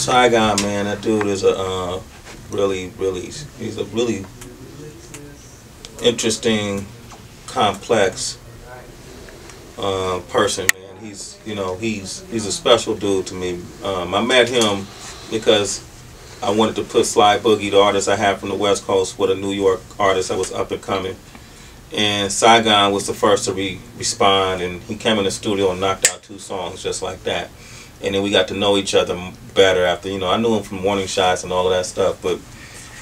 Saigon, man, that dude is a he's a really interesting, complex person, man. He's a special dude to me. I met him because I wanted to put Sly Boogie, the artist I had from the West Coast, with a New York artist that was up and coming. And Saigon was the first to respond, and he came in the studio and knocked out 2 songs just like that. And then we got to know each other better after, I knew him from Warning Shots and all of that stuff, but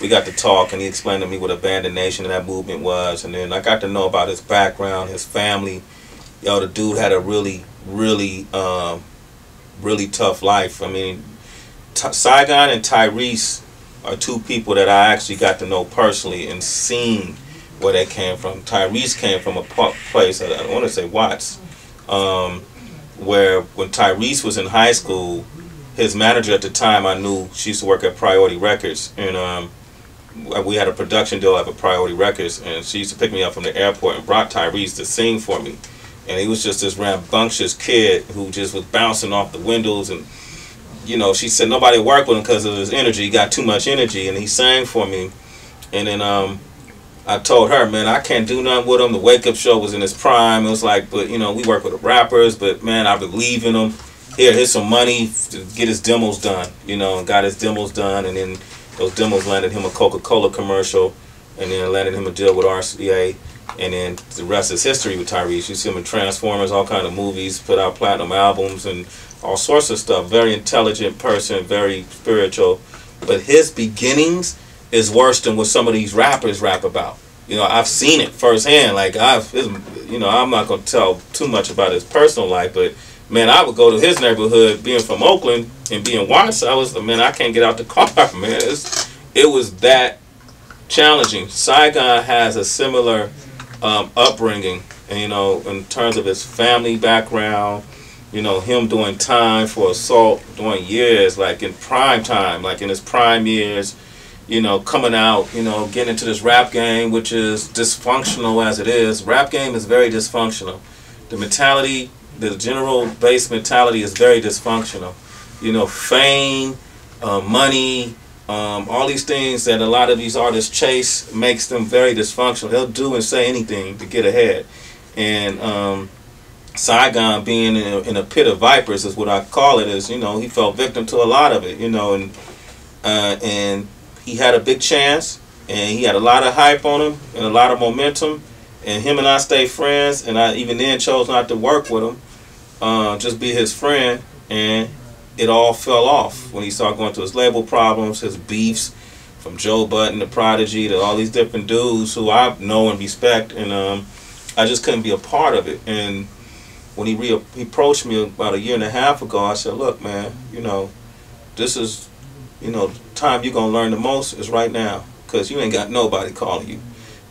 we got to talk, and he explained to me what Abandoned Nation and that movement was, and then I got to know about his background, his family. The dude had a really tough life. I mean, Saigon and Tyrese are 2 people that I actually got to know personally and seen where they came from. Tyrese came from a place, I want to say Watts, where when Tyrese was in high school, his manager at the time, I knew, she used to work at Priority Records, and we had a production deal at Priority Records, and she used to pick me up from the airport and brought Tyrese to sing for me. And he was just this rambunctious kid who just was bouncing off the windows, and she said nobody worked with him because of his energy. He got too much energy, and he sang for me. And then I told her, man, I can't do nothing with him. The Wake Up Show was in its prime. It was like, but we work with the rappers, but man, I believe in him. Here's some money to get his demos done, and got his demos done, and then those demos landed him a Coca-Cola commercial, and then landed him a deal with RCA, and then the rest is history with Tyrese. You see him in Transformers, all kind of movies, put out platinum albums, and all sorts of stuff. Very intelligent person, very spiritual, but his beginnings is worse than what some of these rappers rap about. I've seen it firsthand. Like I'm not gonna tell too much about his personal life, but man, I would go to his neighborhood, being from Oakland and being Watts. I can't get out the car, man. It was that challenging. Saigon has a similar upbringing, and, in terms of his family background. Him doing time for assault, doing years, like in prime time, like in his prime years. Coming out, getting into this rap game, which is dysfunctional as it is. Rap game is very dysfunctional. The mentality, the general base mentality is very dysfunctional. Fame, money, all these things that a lot of these artists chase makes them very dysfunctional. They'll do and say anything to get ahead. And Saigon, being in a pit of vipers is what I call it, is, he fell victim to a lot of it, and he had a big chance, and he had a lot of hype on him and a lot of momentum, and him and I stayed friends, and I even then chose not to work with him, just be his friend, and it all fell off when he started going through his label problems, his beefs, from Joe Budden to Prodigy to all these different dudes who I know and respect, and I just couldn't be a part of it. And when he approached me about 1.5 years ago, I said, look, man, this is, the time you're going to learn the most is right now, because you ain't got nobody calling you.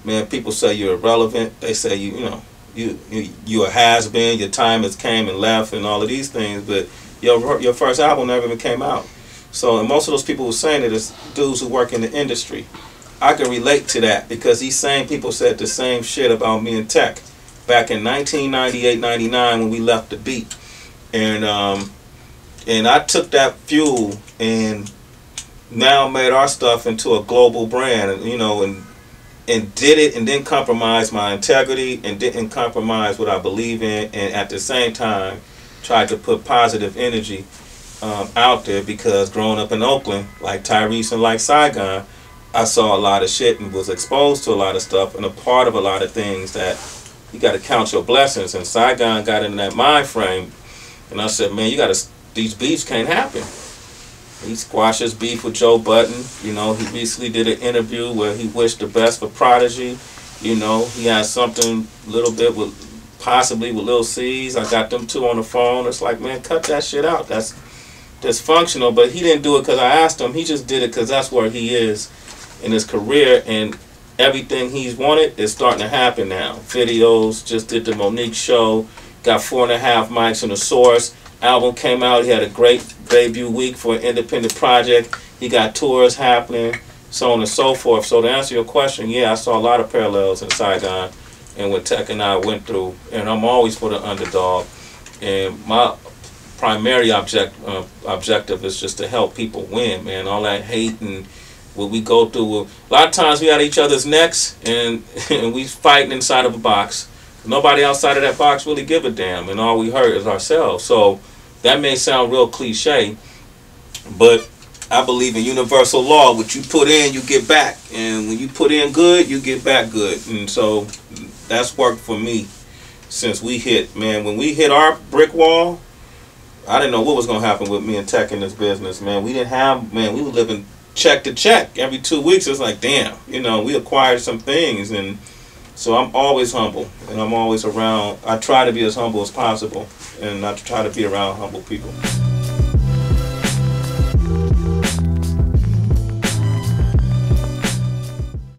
Man, people say you're irrelevant. They say you a has-been, your time has came and left and all of these things, but your first album never even came out. So, and most of those people who saying it is dudes who work in the industry. I can relate to that, because these same people said the same shit about me and Tech back in 1998, 99 when we left the beat. And I took that fuel and now made our stuff into a global brand, and did it, and didn't compromise my integrity, and didn't compromise what I believe in, and at the same time tried to put positive energy out there, because growing up in Oakland, like Tyrese and like Saigon, I saw a lot of shit and was exposed to a lot of stuff, and a part of a lot of things that you got to count your blessings. And Saigon got in that mind frame, and I said, man, these beefs can't happen. He squashed his beef with Joe Budden. He recently did an interview where he wished the best for Prodigy. He had something a little bit possibly with Lil C's. I got them 2 on the phone. It's like, man, cut that shit out. That's dysfunctional. But he didn't do it because I asked him. He just did it because that's where he is in his career, and everything he's wanted is starting to happen now. Videos, just did the Monique show, got 4.5 mics in the Source. Album came out, he had a great debut week for an independent project. He got tours happening, so on and so forth. So to answer your question, yeah, I saw a lot of parallels in Saigon and what Tech and I went through, and I'm always for the underdog. And primary objective is just to help people win, man. All that hate and what we go through. A lot of times we at each other's necks and, and we fighting inside of a box. Nobody outside of that box really give a damn, and all we hurt is ourselves. So that may sound real cliche, but I believe in universal law. What you put in, you get back. And when you put in good, you get back good. And so that's worked for me since we hit, man, when we hit our brick wall, I didn't know what was going to happen with me and tech in this business, man. We didn't have, man, we were living check to check. Every 2 weeks, it's like, damn, you know, we acquired some things. And so I'm always humble, and I'm always around. I try to be as humble as possible, and I try to be around humble people.